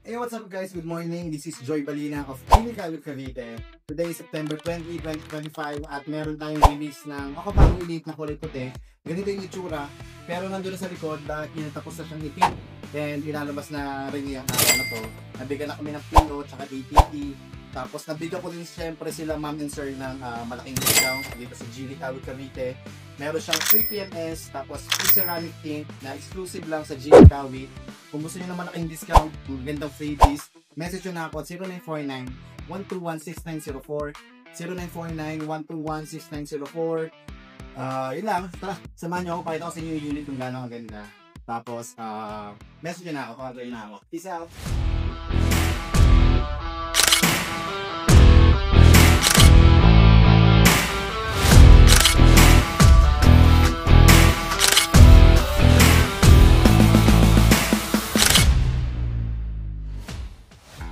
Hey, what's up guys? Good morning. This is Joy Balina of Clinical Cavite. Today is September 20, 2025 at meron tayong release ng ako pang elite na kulay puti. Ganito yung itsura, pero nandun na sa likod dahil tapos na siyang ipin. And ilalabas na rin yung araw na to. Nabigyan na kami ng PO tsaka ATT. Tapos nabigyan ko din siyempre sila ma'am and sir ng malaking discount dito sa Clinical Cavite. Meron siyang 3 PMS, tapos free ceramic tint na exclusive lang sa Gili Cavite. Kung gusto niyo naman malaking discount, magandang freebies, message nyo na ako at 0949-121-6904 0949-121-6904 yun lang, samahan nyo ako, pakita ko sa inyo yung unit kung gano'ng ganda. Tapos, message nyo na ako, pagkain na ako. Peace out!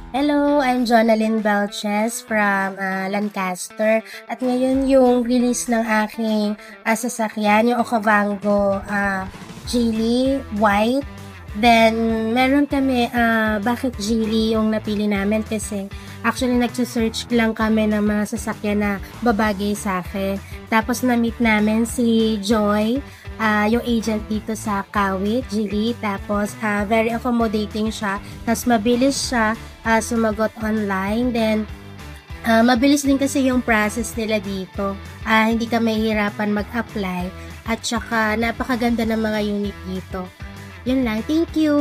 Hello, I'm Jonalyn Belches from Lancaster at ngayon yung release ng aking sasakyan, yung Okavango Geely White. Then meron kami, bakit Geely yung napili namin kasi actually nagsisearch lang kami ng mga sasakyan na babagay sa akin. Tapos na-meet namin si Joy, yung agent dito sa Kawit, Geely. Tapos very accommodating siya, tapos mabilis siya sumagot online. Then mabilis din kasi yung process nila dito, hindi ka mahihirapan mag-apply at saka napakaganda ng mga unit dito. Yun lang, thank you!